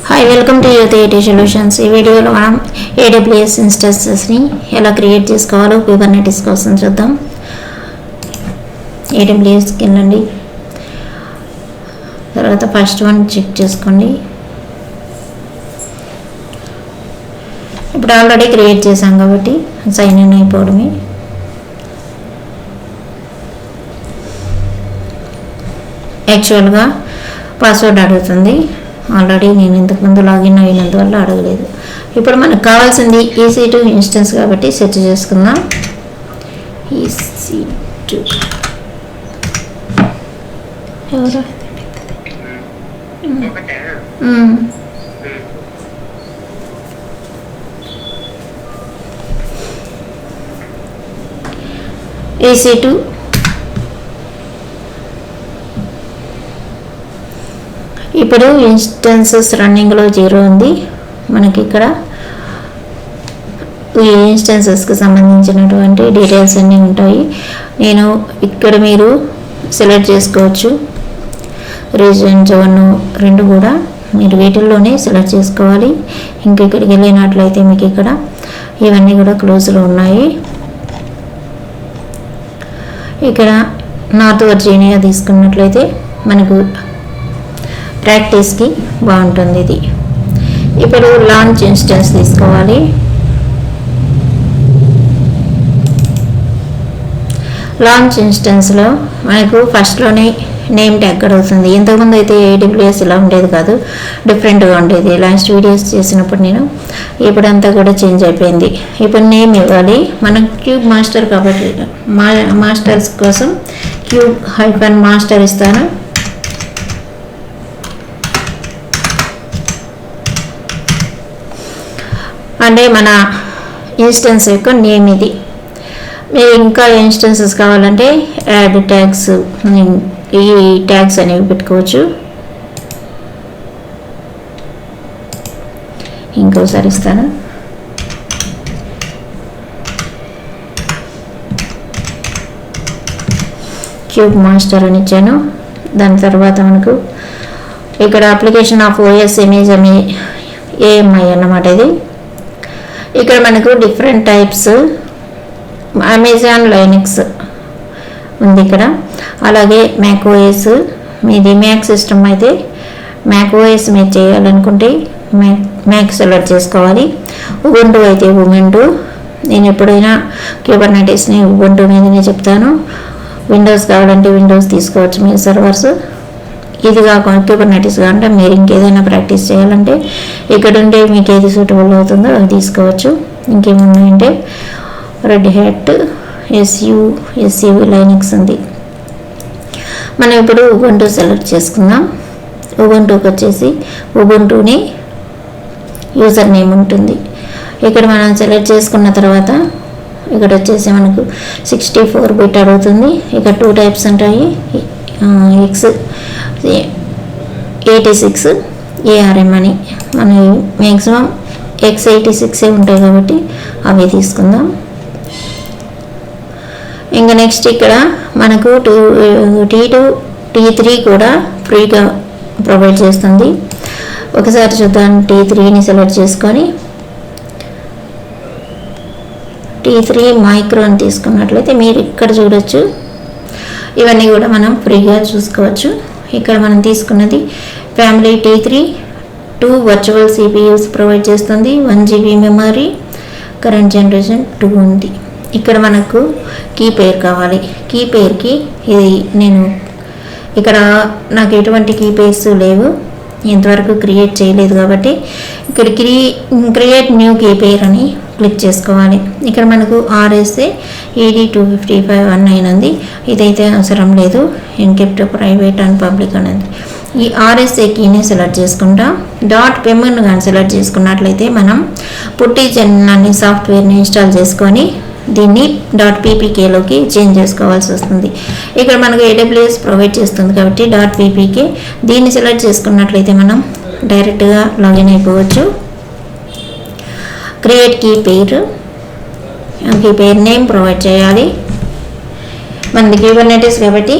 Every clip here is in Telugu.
Hi, welcome to youth IT solutions. ఈ వీడియోలో మనం AWS ఇన్స్టెన్సెస్ని ఎలా క్రియేట్ చేసుకోవాలో కుబర్నెటిస్ కోసం చూద్దాం. AWSకి వెళ్ళండి. తర్వాత ఫస్ట్ వన్ చెక్ చేసుకోండి. ఇప్పుడు ఆల్రెడీ క్రియేట్ చేశాం కాబట్టి సైన్ ఇన్ అయిపోవడమే. యాక్చువల్గా పాస్వర్డ్ అడుగుతుంది. ఆల్రెడీ నేను ఇంతకుముందు లాగిన్ అయినందువల్ల అడగలేదు. ఇప్పుడు మనకు కావాల్సింది EC2 ఇన్స్టెన్స్ కాబట్టి సెర్చ్ చేసుకుందాం. EC2 ఎవరు EC2 ఇప్పుడు ఇన్స్టెన్సెస్ రన్నింగ్లో 0 ఉంది. మనకి ఇక్కడ ఈ ఇన్స్టెన్సెస్కి సంబంధించినటువంటి డీటెయిల్స్ అన్నీ ఉంటాయి. నేను ఇక్కడ మీరు సెలెక్ట్ చేసుకోవచ్చు. రీజన్ జోన్ రెండు కూడా మీరు వీటిల్లోనే సెలెక్ట్ చేసుకోవాలి. ఇంకా ఇక్కడికి వెళ్ళినట్లయితే మీకు ఇక్కడ ఇవన్నీ కూడా క్లోజ్లో ఉన్నాయి. ఇక్కడ నార్త్ వర్జీనియా తీసుకున్నట్లయితే మనకు ప్రాక్టీస్కి బాగుంటుంది. ఇది ఇప్పుడు లాంచ్ ఇన్స్టెన్స్ తీసుకోవాలి. లాంచ్ ఇన్స్టెన్స్లో మనకు ఫస్ట్లోనే నేమ్ ట్యాగ్ అవుతుంది. ఇంతకుముందు అయితే AWS ఇలా ఉండేది కాదు, డిఫరెంట్గా ఉండేది. లాస్ట్ వీడియోస్ చేసినప్పుడు నేను ఇప్పుడంతా కూడా చేంజ్ అయిపోయింది. ఇప్పుడు నేమ్ ఇవ్వాలి. మనం క్యూబ్ మాస్టర్ కాబట్టి మాస్టర్స్ కోసం cube-master ఇస్తాను. అంటే మన ఇన్స్టెన్స్ యొక్క నేమ్ ఇది. మీరు ఇంకా ఇన్స్టెన్సెస్ కావాలంటే యాడ్ ట్యాగ్స్, ఈ ట్యాగ్స్ అనేవి పెట్టుకోవచ్చు. ఇంకోసారి ఇస్తాను. క్యూబ్ మాస్టర్ అని ఇచ్చాను. దాని తర్వాత మనకు ఇక్కడ application of OS image AMI అన్నమాట. ఇది ఇక్కడ మనకు డిఫరెంట్ టైప్స్ అమెజాన్ లైనక్స్ ఉంది ఇక్కడ. అలాగే MacOS, మీది మ్యాక్ సిస్టమ్ అయితే MacOS మీరు చేయాలనుకుంటే మ్యాక్ సెలెక్ట్ చేసుకోవాలి. ఉబుంటు అయితే ఉబుంటు. నేను ఎప్పుడైనా కుబర్నెటిస్ని ఉబుంటు మీదనే చెప్తాను. విండోస్ కావాలంటే విండోస్ తీసుకోవచ్చు మీరు సర్వర్స్. ఇది కాకుండా కుబర్నెటిస్ కాకుండా మీరు ఇంకేదైనా ప్రాక్టీస్ చేయాలంటే ఇక్కడ ఉంటే మీకు ఏది సూటబుల్ అవుతుందో అది తీసుకోవచ్చు. ఇంకేమున్నాయంటే రెడ్ హ్యాట్, SU లైనక్స్ ఉంది. మనం ఇప్పుడు ఉబుంటు సెలెక్ట్ చేసుకుందాం. ఉబుంటుకి వచ్చేసి ఉబుంటుని యూజర్ నేమ్ ఉంటుంది. ఇక్కడ మనం సెలెక్ట్ చేసుకున్న తర్వాత ఇక్కడ వచ్చేసి మనకు 64 బిట్ అడుగుతుంది. ఇక్కడ 2 టైప్స్ ఉంటాయి, x86 ARM అని. మన మ్యాక్సిమం x86 ఉంటాయి కాబట్టి అవి తీసుకుందాం. ఇంకా నెక్స్ట్ ఇక్కడ మనకు T2 T3 కూడా ఫ్రీగా ప్రొవైడ్ చేస్తుంది. ఒకసారి చూద్దాం. T3ని సెలెక్ట్ చేసుకొని T3 మైక్రో అని తీసుకున్నట్లయితే మీరు ఇక్కడ చూడొచ్చు. ఇవన్నీ కూడా మనం ఫ్రీగా చూసుకోవచ్చు. ఇక్కడ మనం తీసుకున్నది family T3 2 virtual CPUs provide చేస్తుంది. 1 GB మెమరీ, కరెంట్ జనరేషన్ 2 ఉంది. ఇక్కడ మనకు కీ పేర్ కావాలి. కీ పేర్కి ఇది నేను ఇక్కడ నాకు ఎటువంటి కీ పేర్స్ లేవు, ఇంతవరకు క్రియేట్ చేయలేదు కాబట్టి ఇక్కడ క్రియేట్ న్యూ కీ పేర్ అని క్లిక్ చేసుకోవాలి. ఇక్కడ మనకు RSA ED25519 ఉంది. ఇదైతే అవసరం లేదు. ఎన్క్రిప్ట్ ప్రైవేట్ అండ్ పబ్లిక్ అనేది. ఈ RSA కీని సెలెక్ట్ చేసుకుంటా. .pymని కానీ సెలెక్ట్ చేసుకున్నట్లయితే మనం పుట్టిజెన్ అనే సాఫ్ట్వేర్ని ఇన్స్టాల్ చేసుకొని దీన్ని .ppkలోకి చేంజ్ చేసుకోవాల్సి వస్తుంది. ఇక్కడ మనకు AWS ప్రొవైడ్ చేస్తుంది కాబట్టి .ppk దీన్ని సెలెక్ట్ చేసుకున్నట్లయితే మనం డైరెక్ట్గా లాగిన్ అయిపోవచ్చు. Create key pair name provide చేయాలి. మనది కుబర్నెటిస్ కాబట్టి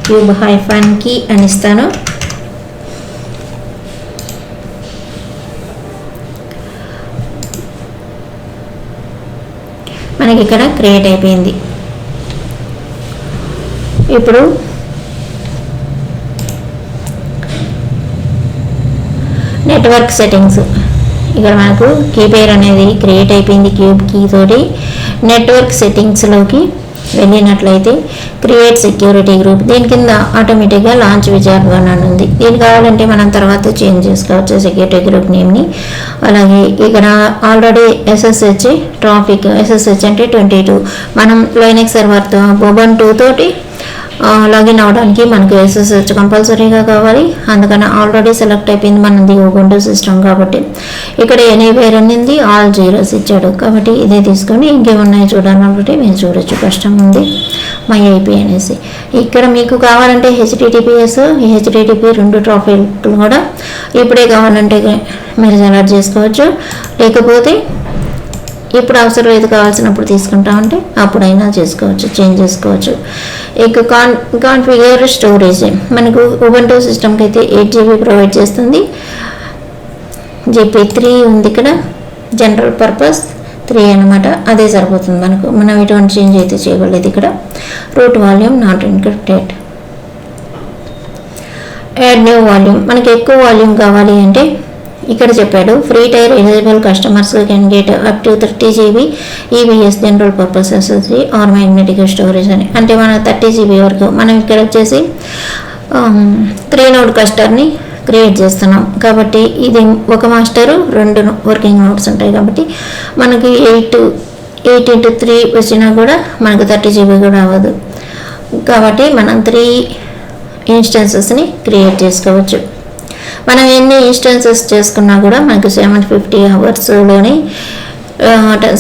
cube-key అని ఇస్తాను. మనకి ఇక్కడ క్రియేట్ అయిపోయింది. ఇప్పుడు నెట్వర్క్ సెట్టింగ్స్, ఇక్కడ మనకు కీ పేర్ అనేది క్రియేట్ అయిపోయింది క్యూబ్ కీ తోటి. నెట్వర్క్ సెట్టింగ్స్లోకి వెళ్ళినట్లయితే క్రియేట్ సెక్యూరిటీ గ్రూప్, దీని కింద ఆటోమేటిక్గా లాంచ్ విజార్డ్ 1 అని ఉంది. దీని కావాలంటే మనం తర్వాత చేంజ్ చేసుకోవచ్చు సెక్యూరిటీ గ్రూప్ నేమ్ని. అలాగే ఇక్కడ ఆల్రెడీ SSH ట్రాఫిక్, SSH అంటే 22, మనం లైనక్స్ సర్వర్తో Ubuntu తోటి లాగిన్ అవ్వడానికి మనకు SSH కంపల్సరీగా కావాలి. అందుకని ఆల్రెడీ సెలెక్ట్ అయిపోయింది మనది Ubuntu సిస్టమ్ కాబట్టి. ఇక్కడ ఎనీవేర్ అనేది ఆల్ జీరోస్ ఇచ్చాడు కాబట్టి ఇదే తీసుకొని ఇంకేమున్నాయి చూడాలంటే మీరు చూడొచ్చు. కష్టం ఉంది మై ఐపీ అనేసి. ఇక్కడ మీకు కావాలంటే HTTPS, HTTP 2 ట్రాఫిక్లు కూడా ఇప్పుడే కావాలంటే మీరు సెలెక్ట్ చేసుకోవచ్చు. లేకపోతే ఇప్పుడు అవసరం లేదు కావాల్సినప్పుడు తీసుకుంటామంటే అప్పుడైనా చేసుకోవచ్చు, చేంజ్ చేసుకోవచ్చు. ఇక కాన్ఫిగర్ స్టోరేజ్, మనకు Ubuntu సిస్టమ్కి అయితే 8 GB ప్రొవైడ్ చేస్తుంది. GP3 ఉంది ఇక్కడ, జనరల్ పర్పస్ 3 అనమాట, అదే సరిపోతుంది మనకు. మనం ఎటువంటి చేంజ్ అయితే చేయగలేదు. ఇక్కడ root volume not encrypted. Add new volume, మనకి ఎక్కువ వాల్యూమ్ కావాలి అంటే ఇక్కడ చెప్పాడు free tier eligible customers can get up to 30 GB EBS general purpose SSD or magnetic storage అని. అంటే మనం 30 GB వరకు. మనం ఇక్కడ వచ్చేసి 3 నోడ్ క్లస్టర్ని క్రియేట్ చేస్తున్నాం కాబట్టి ఇది ఒక మాస్టరు 2 వర్కింగ్ నోడ్స్ ఉంటాయి కాబట్టి మనకి 8x3 వచ్చినా కూడా మనకు 30 GB కూడా అవ్వదు. కాబట్టి మనం 3 ఇన్స్టెన్సెస్ని క్రియేట్ చేసుకోవచ్చు. మనం ఎన్ని ఇన్స్టెన్సెస్ చేసుకున్నా కూడా మనకు 750 అవర్స్లోనే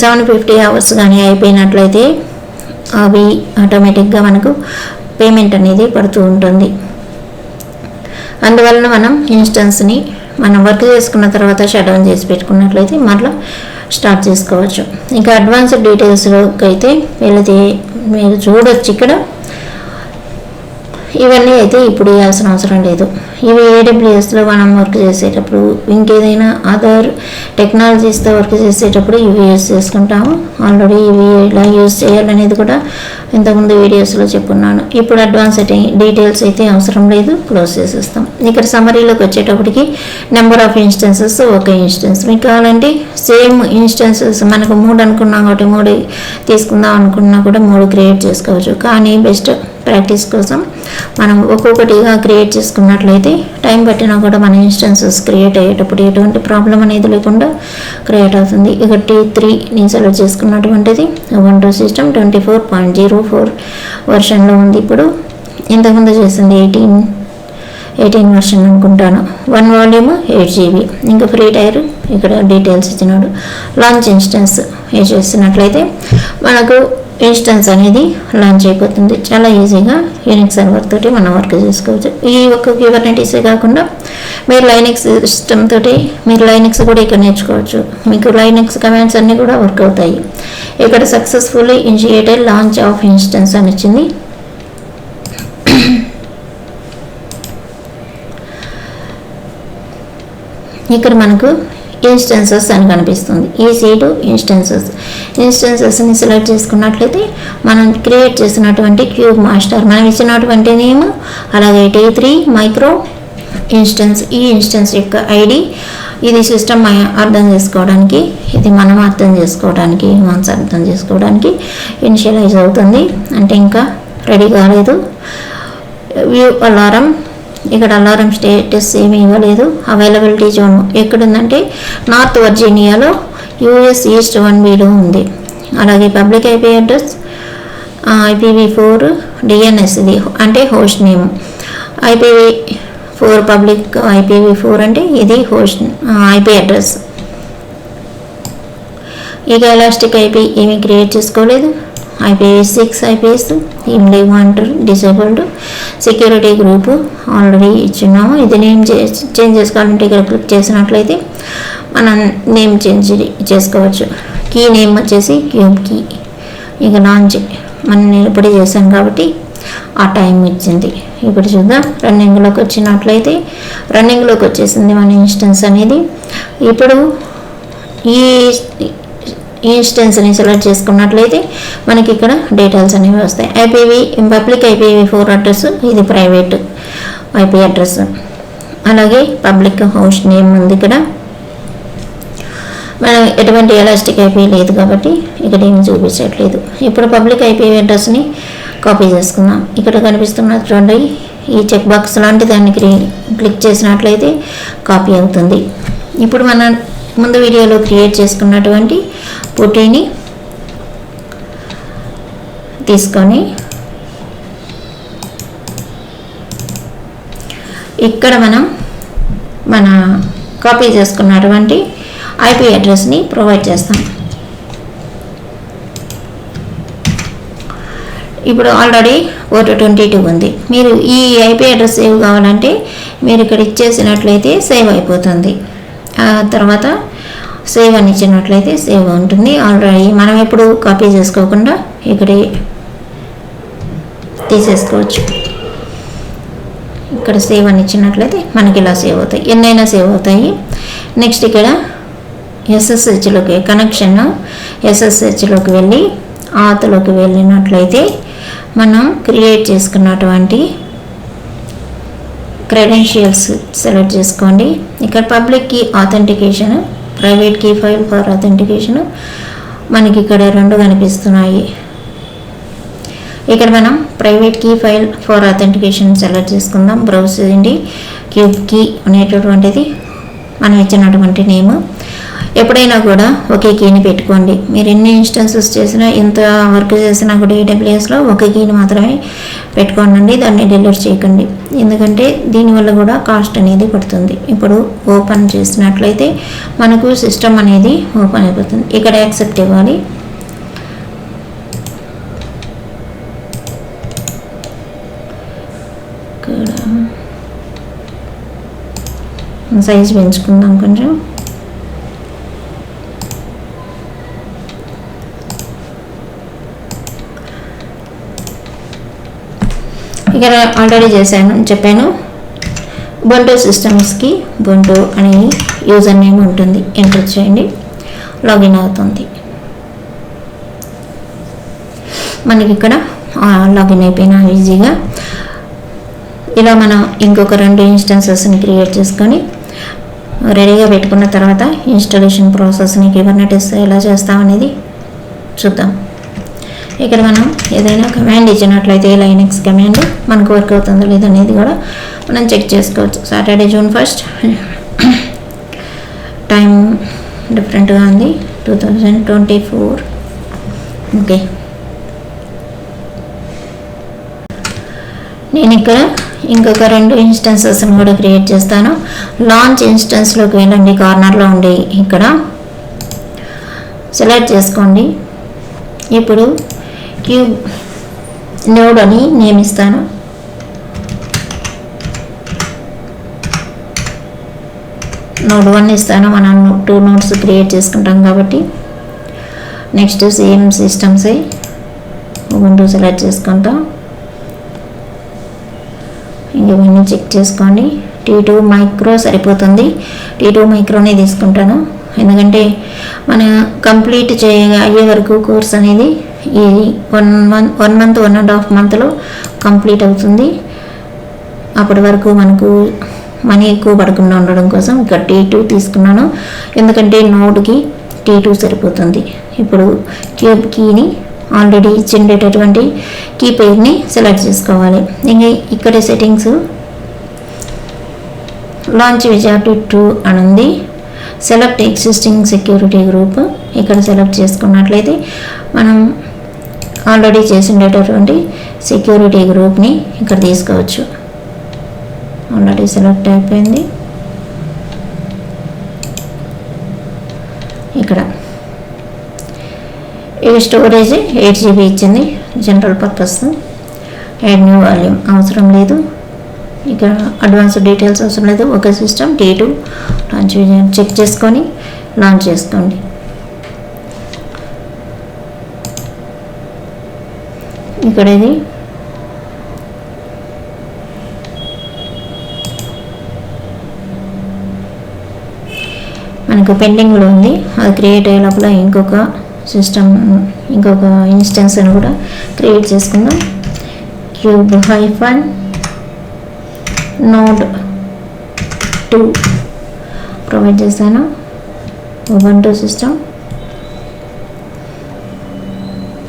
750 అవర్స్ కానీ అయిపోయినట్లయితే అవి ఆటోమేటిక్గా మనకు పేమెంట్ అనేది పడుతూ ఉంటుంది. అందువలన మనం ఇన్స్టెన్స్ని మనం వర్క్ చేసుకున్న తర్వాత షట్ డౌన్ చేసి పెట్టుకున్నట్లయితే మరలా స్టార్ట్ చేసుకోవచ్చు. ఇంకా అడ్వాన్స్డ్ డీటెయిల్స్లోకి అయితే వెళితే మీరు చూడొచ్చు ఇక్కడ ఇవన్నీ అయితే ఇప్పుడు ఇవ్వాల్సిన అవసరం లేదు. ఇవి AWSలో మనం వర్క్ చేసేటప్పుడు, ఇంకేదైనా అదర్ టెక్నాలజీస్తో వర్క్ చేసేటప్పుడు ఇవి యూజ్ చేసుకుంటాము. ఆల్రెడీ ఇవి ఇలా యూజ్ చేయాలనేది కూడా ఇంతకుముందు వీడియోస్లో చెప్పున్నాను. ఇప్పుడు అడ్వాన్స్ డీటెయిల్స్ అయితే అవసరం లేదు, క్లోజ్ చేసేస్తాం. ఇక్కడ సమరీలోకి వచ్చేటప్పటికి నెంబర్ ఆఫ్ ఇన్స్టెన్సెస్ ఒక ఇన్స్టెన్స్. మీకు కావాలంటే సేమ్ ఇన్స్టెన్సెస్ మనకు 3 అనుకున్నాం కాబట్టి 3 తీసుకుందాం అనుకున్నా కూడా 3 క్రియేట్ చేసుకోవచ్చు. కానీ బెస్ట్ ప్రాక్టీస్ కోసం మనం ఒక్కొక్కటిగా క్రియేట్ చేసుకున్నట్లయితే టైం పట్టినా కూడా మన ఇన్స్టెన్సెస్ క్రియేట్ అయ్యేటప్పుడు ఎటువంటి ప్రాబ్లం అనేది లేకుండా క్రియేట్ అవుతుంది. ఇక T3 నేను సెలెక్ట్ చేసుకున్నటువంటిది Ubuntu సిస్టమ్ 24.04 వర్షన్లో ఉంది. ఇప్పుడు ఇంతకుముందు చేసింది 18 వర్షన్ అనుకుంటాను. 1 వాల్యూమ్ 8 GB. ఇంకా ఫ్రీ టైర్ ఇక్కడ డీటెయిల్స్ ఇచ్చినాడు. లాంచ్ ఇన్స్టెన్స్ చేసినట్లయితే మనకు ఇన్స్టెన్స్ అనేది లాంచ్ అయిపోతుంది. చాలా ఈజీగా యూనిక్స్ సర్వర్ తోటి మనం వర్క్ చేసుకోవచ్చు. ఈ ఒక్క క్యూబర్నెటీసే కాకుండా మీరు లైనక్స్ సిస్టమ్ తోటి మీరు లైనక్స్ కూడా ఇక్కడ నేర్చుకోవచ్చు. మీకు లైనక్స్ కమాండ్స్ అన్నీ కూడా వర్క్ అవుతాయి. ఇక్కడ successfully initiated launch of instance అని వచ్చింది. ఇక్కడ మనకు ఇన్స్టెన్సెస్ అని కనిపిస్తుంది. EC2 ఇన్స్టెన్సెస్ని సెలెక్ట్ చేసుకున్నట్లయితే మనం క్రియేట్ చేసినటువంటి క్యూబ్ మాస్టర్, మనం ఇచ్చినటువంటి నేమ్, అలాగే T3 మైక్రో ఇన్స్టెన్స్, ఈ ఇన్స్టెన్స్ యొక్క ID, ఇది సిస్టమ్ అర్థం చేసుకోవడానికి, ఇది మనం అర్థం చేసుకోవడానికి, హ్యూమన్స్ అర్థం చేసుకోవడానికి ఇనిషియలైజ్ అవుతుంది. అంటే ఇంకా రెడీ కాలేదు. వ్యూ అలారం, ఇక్కడ అలారం స్టేటస్ ఏమీ ఇవ్వలేదు. అవైలబిలిటీ జోన్ ఎక్కడుందంటే నార్త్ వర్జీనియాలో US ఈస్ట్ 1Bలో ఉంది. అలాగే public IP address IPv4 DNS, ఇది అంటే host name. IPv4 public, IPv4 అంటే ఇది హోస్ట్ IP అడ్రస్. ఇక ఎలాస్టిక్ IP ఏమీ క్రియేట్ చేసుకోలేదు. IPv6 IPs ఏం లేవు అంటారు. డిసేబుల్డ్ సెక్యూరిటీ గ్రూప్ ఆల్రెడీ ఇచ్చున్నాము. ఇది నేమ్ చేంజ్ చేసుకోవాలంటే ఇక్కడ క్లిక్ చేసినట్లయితే మనం నేమ్ చేంజ్ చేసుకోవచ్చు. కీ నేమ్ వచ్చేసి క్యూబ్ కీ. ఇక లాంచ్ మనం నేను ఇప్పుడే చేశాను కాబట్టి ఆ టైం ఇచ్చింది. ఇప్పుడు చూద్దాం. రన్నింగ్లోకి వచ్చినట్లయితే రన్నింగ్లోకి వచ్చేసింది మన ఇన్స్టెన్స్ అనేది. ఇప్పుడు ఈ ఇన్స్టెన్స్ని సెలెక్ట్ చేసుకున్నట్లయితే మనకి ఇక్కడ డీటెయిల్స్ అనేవి వస్తాయి. ఐపీవీ పబ్లిక్ IPv4 అడ్రస్, ఇది ప్రైవేట్ IP అడ్రస్. అలాగే పబ్లిక్ హోస్ట్ నేమ్ ఉంది. ఇక్కడ మనం ఎటువంటి ఎలాస్టిక్ IP లేదు కాబట్టి ఇక్కడ ఏమి చూపించట్లేదు. ఇప్పుడు పబ్లిక్ IP అడ్రస్ని కాపీ చేసుకుందాం. ఇక్కడ కనిపిస్తున్నటువంటి ఈ చెక్ బాక్స్ లాంటి దాన్ని క్లిక్ చేసినట్లయితే కాపీ అవుతుంది. ఇప్పుడు మనం ముందు వీడియోలో క్రియేట్ చేసుకున్నటువంటి పుట్టిని తీసుకొని ఇక్కడ మన కాపీ చేసుకున్నటువంటి IP అడ్రస్ని ప్రొవైడ్ చేస్తాం. ఇప్పుడు ఆల్రెడీ పోర్ట్ 22 ఉంది. మీరు ఈ IP అడ్రస్ సేవ్ కావాలంటే మీరు ఇక్కడ ఇచ్చేసినట్లయితే సేవ్ అయిపోతుంది. తర్వాత సేవ్ అని ఇచ్చినట్లయితే సేవ్ ఉంటుంది. ఆల్రెడీ మనం ఎప్పుడు కాపీ చేసుకోకుండా ఇక్కడ తీసేసుకోవచ్చు. ఇక్కడ సేవ్ అని ఇచ్చినట్లయితే మనకి ఇలా సేవ్ అవుతాయి, ఎన్నైనా సేవ్ అవుతాయి. నెక్స్ట్ ఇక్కడ SSHలోకి కనెక్షన్ SSHలోకి వెళ్ళి ఆత్లోకి వెళ్ళినట్లయితే మనం క్రియేట్ చేసుకున్నటువంటి క్రెడెన్షియల్స్ సెలెక్ట్ చేసుకోండి. ఇక్కడ public key authentication, private key file for authentication మనకి ఇక్కడ రెండు కనిపిస్తున్నాయి. ఇక్కడ మనం private key file for authentication select చేసుకుందాం. బ్రౌజ్ చేయండి. క్యూబ్ కీ అనేటటువంటిది మనం ఇచ్చినటువంటి నేమ్. ఎప్పుడైనా కూడా ఒకే కీని పెట్టుకోండి. మీరు ఎన్ని ఇన్స్టెన్సెస్ చేసినా, ఎంత వర్క్ చేసినా కూడా AWSలో ఒక కీని మాత్రమే పెట్టుకోండి, దాన్ని డిలీట్ చేయకండి. ఎందుకంటే దీనివల్ల కూడా కాస్ట్ అనేది పడుతుంది. ఇప్పుడు ఓపెన్ చేసినట్లయితే మనకు సిస్టమ్ అనేది ఓపెన్ అయిపోతుంది. ఇక్కడ యాక్సెప్ట్ ఇవ్వాలి. ఇక్కడ సైజ్ పెంచుకుందాం కొంచెం. ఇక్కడ ఆల్రెడీ చెప్పాను. Ubuntu సిస్టమ్స్కి Ubuntu అనే యూజర్ నేమ్ ఉంటుంది. ఎంటర్ చేయండి, లాగిన్ అవుతుంది. మనకి ఇక్కడ లాగిన్ అయిపోయినా ఈజీగా. ఇలా మనం ఇంకొక 2 ఇన్స్టెన్సెస్ని క్రియేట్ చేసుకొని రెడీగా పెట్టుకున్న తర్వాత ఇన్స్టాలేషన్ ప్రాసెస్ని కుబర్నెటిస్ ఎలా చేస్తామనేది చూద్దాం. ఇక్కడ మనం ఏదైనా కమాండ్ ఇచ్చినట్లయితే లైనక్స్ కమాండ్ మనకు వర్క్ అవుతుందో లేదనేది కూడా మనం చెక్ చేసుకోవచ్చు. సాటర్డే June 1st టైం డిఫరెంట్గా ఉంది, 2024. ఓకే, నేను ఇక్కడ ఇంకొక 2 ఇన్స్టెన్సెస్ని కూడా క్రియేట్ చేస్తాను. లాంచ్ ఇన్స్టెన్స్లోకి వెళ్ళండి, కార్నర్లో ఉండి ఇక్కడ సెలెక్ట్ చేసుకోండి. ఇప్పుడు క్యూబ్ నోడ్ అని నేమ్ ఇస్తాను. నోడ్ 1 ఇస్తాను. మనం 2 నోడ్స్ క్రియేట్ చేసుకుంటాం కాబట్టి. Next same systems Ubuntu select చేసుకుంటాం. ఇవన్నీ చెక్ చేసుకోండి. T2 మైక్రో సరిపోతుంది. T2 మైక్రోనే తీసుకుంటాను, ఎందుకంటే మన కంప్లీట్ అయ్యే వరకు కోర్స్ అనేది ఈ 1 మంత్ 1.5 మంత్లో కంప్లీట్ అవుతుంది. అప్పటి వరకు మనకు మనీ ఎక్కువ పడకుండా ఉండడం కోసం ఇక్కడ T2 తీసుకున్నాను, ఎందుకంటే నోడ్కి T2 సరిపోతుంది. ఇప్పుడు క్యూబ్ కీని ఆల్రెడీ ఇచ్చిండేటటువంటి కీ పేర్ని సెలెక్ట్ చేసుకోవాలి. ఇంకా ఇక్కడ సెట్టింగ్స్ లాంచ్ విజార్ట్ 2 అని ఉంది. సెలెక్ట్ ఎగ్జిస్టింగ్ సెక్యూరిటీ గ్రూప్ ఇక్కడ సెలెక్ట్ చేసుకున్నట్లయితే మనం ఆల్రెడీ చేసిండేటటువంటి సెక్యూరిటీ గ్రూప్ని ఇక్కడ తీసుకోవచ్చు. ఆల్రెడీ సెలెక్ట్ అయిపోయింది. ఇక్కడ ఇది స్టోరేజ్ 8 GB ఇచ్చింది, general purpose. Add new volume అవసరం లేదు, ఇక్కడ అడ్వాన్స్ డీటెయిల్స్ అవసరం లేదు. ఒక సిస్టమ్ T2 లాంచ్ చెక్ చేసుకొని లాంచ్ చేసుకోండి. ఇక్కడ ఇది మనకు పెండింగ్లో ఉంది, అది క్రియేట్ అయ్యే లోపల ఇంకొక సిస్టమ్ ఇంకొక ఇన్స్టెన్స్ అని కూడా క్రియేట్ చేసుకుందాం. క్యూబ్ హైఫన్ నోడ్ 2 ప్రొవైడ్ చేశాను. ఉబుంటు సిస్టమ్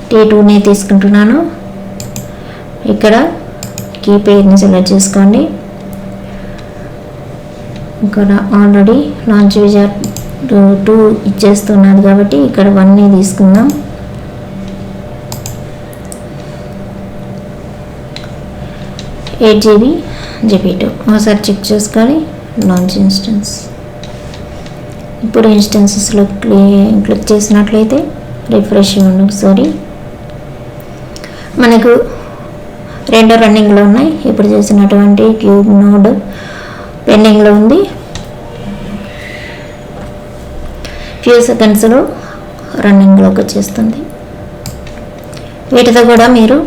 T2ని తీసుకుంటున్నాను. ఇక్కడ కీ పేర్ని సెలెక్ట్ చేసుకోండి. ఇక్కడ ఆల్రెడీ లాంచ్ విజార్డ్ 2 ఇచ్చేస్తున్నది కాబట్టి ఇక్కడ 1ని తీసుకుందాం. GB GP2 ఒకసారి చెక్ చేసుకొని లాంచ్ ఇన్స్టెన్స్. ఇప్పుడు ఇన్స్టెన్సెస్లో క్లిక్ చేసినట్లయితే రిఫ్రెష్ ఇవ్వండి ఒకసారి. మనకు 2 రన్నింగ్లో ఉన్నాయి. ఇప్పుడు చేసినటువంటి క్యూబ్ నోడ్ పెండింగ్లో ఉంది. ఫ్యూ సెకండ్స్లో రన్నింగ్లోకి వచ్చేస్తుంది. వీటితో కూడా మీరు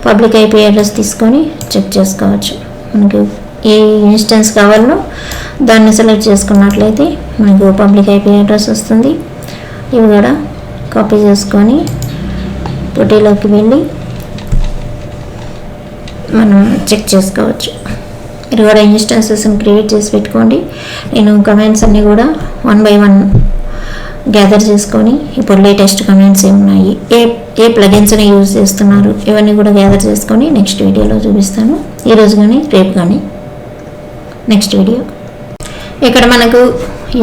పబ్లిక్ ఐపీ అడ్రస్ తీసుకొని చెక్ చేసుకోవచ్చు. మనకు ఏ ఇన్స్టెన్స్ కావాలో దాన్ని సెలెక్ట్ చేసుకున్నట్లయితే మనకు పబ్లిక్ ఐపీ అడ్రస్ వస్తుంది. ఇవి కూడా కాపీ చేసుకొని పోటీలోకి వెళ్ళి మనం చెక్ చేసుకోవచ్చు. మీరు కూడా ఇన్స్టెన్సెస్ని క్రియేట్ చేసి పెట్టుకోండి. నేను కమెంట్స్ అన్నీ కూడా 1 by 1 గ్యాదర్ చేసుకొని ఇప్పుడు లేటెస్ట్ కమెంట్స్ ఏమున్నాయి, ఏ ప్లగిన్స్ని యూజ్ చేస్తున్నారు, ఇవన్నీ కూడా గ్యాదర్ చేసుకొని నెక్స్ట్ వీడియోలో చూపిస్తాను. ఈరోజు కానీ రేపు కానీ నెక్స్ట్ వీడియో. ఇక్కడ మనకు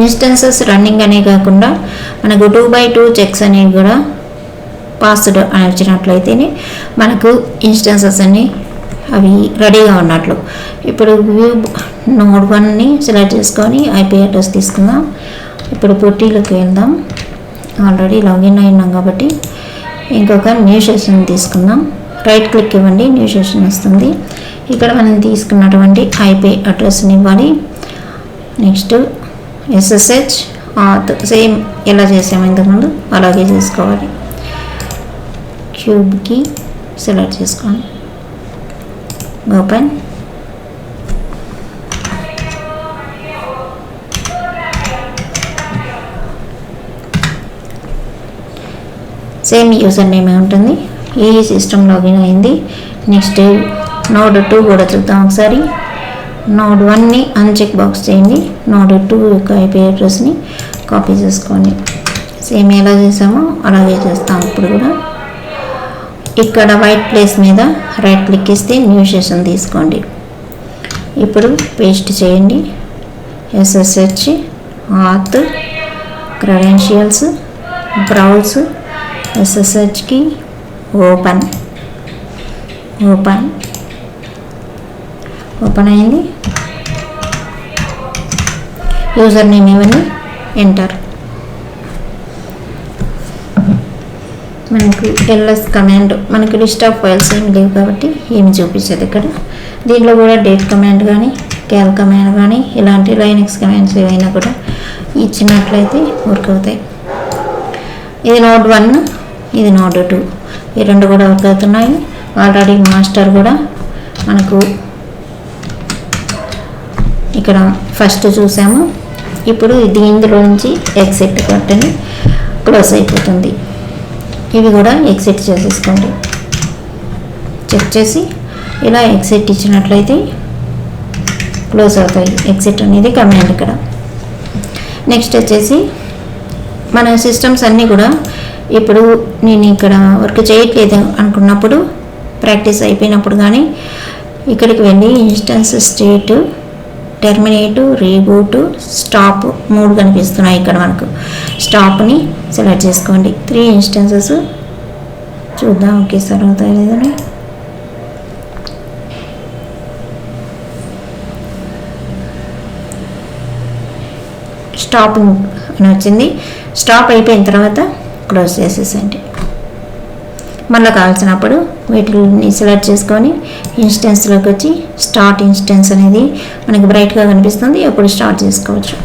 ఇన్స్టెన్సెస్ రన్నింగ్ అనే కాకుండా మనకు 2 by 2 చెక్స్ అనేవి కూడా పాస్డ్ అని వచ్చినట్లయితేనే మనకు ఇన్స్టెన్సెస్ అన్నీ అవి రెడీగా ఉన్నట్లు. ఇప్పుడు క్యూబ్ నోడ్ 1ని సెలెక్ట్ చేసుకొని ఐపీ అడ్రస్ తీసుకుందాం. ఇప్పుడు పోటీలోకి వెళ్దాం. ఆల్రెడీ లాగిన్ అయినాం కాబట్టి ఇంకొక న్యూ సెషన్ తీసుకుందాం. రైట్ క్లిక్ ఇవ్వండి, న్యూ సెషన్ వస్తుంది. ఇక్కడ మనం తీసుకున్నటువంటి ఐపీ అడ్రస్ని ఇవ్వాలి. నెక్స్ట్ SSH ఆత్ సేమ్ ఎలా చేసాము ఇంతకుముందు అలాగే చేసుకోవాలి. క్యూబ్కి సెలెక్ట్ చేసుకోండి. ఓపెన్. సేమ్ యూజర్ నేమ్ ఉంటుంది. ఈ సిస్టమ్ లాగిన్ అయింది. నెక్స్ట్ నోడ్ 2 కూడా చూద్దాం ఒకసారి. నోడ్ 1ని అన్చెక్ బాక్స్ చేయండి. నోడ్ 2 యొక్క ఐపీ అడ్రస్ని కాపీ చేసుకోండి. సేమ్ ఎలా చేసామో అలాగే చేస్తాం. ఇప్పుడు కూడా ఇక్కడ వైట్ ప్లేస్ మీద రైట్ క్లిక్ ఇస్తే న్యూ సెషన్ తీసుకోండి. ఇప్పుడు పేస్ట్ చేయండి. SSH ఆత్ క్రెడెన్షియల్స్ బ్రౌజ్ SSHకి ఓపెన్ అయింది. యూజర్ నేమ్ ఇవన్నీ ఎంటర్. మనకు LS కమాండ్ మనకు లిస్ట్ ఆఫ్ ఫైల్స్ ఏమి లేవు కాబట్టి ఏమి చూపించదు ఇక్కడ. దీంట్లో కూడా డేట్ కమాండ్ కానీ క్యాల్ కమాండ్ కానీ ఇలాంటి లైనక్స్ కమాండ్స్ ఏవైనా కూడా ఇచ్చినట్లయితే వర్క్ అవుతాయి. ఇది నోడ్ 1, ఇది నోడ్ 2, ఈ 2 కూడా వర్క్ అవుతున్నాయి. ఆల్రెడీ మాస్టర్ కూడా మనకు ఇక్కడ ఫస్ట్ చూసాము. ఇప్పుడు ఇందులో నుంచి ఎగ్జిట్ కొట్టని క్లోజ్ అయిపోతుంది. ఇవి కూడా ఎగ్జిట్ చేసేసుకోండి. చెక్ చేసి ఇలా ఎగ్జిట్ ఇచ్చినట్లయితే క్లోజ్ అవుతాయి. ఎగ్జిట్ అనేది కమాండ్ ఇక్కడ. నెక్స్ట్ వచ్చేసి మన సిస్టమ్స్ అన్నీ కూడా ఇప్పుడు నేను ఇక్కడ వర్క్ చేయట్లేదు అనుకున్నప్పుడు ప్రాక్టీస్ అయిపోయినప్పుడు కానీ ఇక్కడికి వెళ్ళి instance state terminate reboot stop 3 కనిపిస్తున్నాయి. ఇక్కడ మనకు స్టాప్ని సెలెక్ట్ చేసుకోండి. 3 ఇన్స్టెన్సెస్ చూద్దాం ఒకేసారి అవుతాయి లేదని. స్టాప్ అని వచ్చింది. స్టాప్ అయిపోయిన తర్వాత క్లోజ్ చేసేసండి. మళ్ళీ కావాల్సినప్పుడు వీటిని సెలెక్ట్ చేసుకొని ఇన్స్టెన్స్లోకి వచ్చి స్టార్ట్ ఇన్స్టెన్స్ అనేది మనకి బ్రైట్గా కనిపిస్తుంది. అప్పుడు స్టార్ట్ చేసుకోవచ్చు.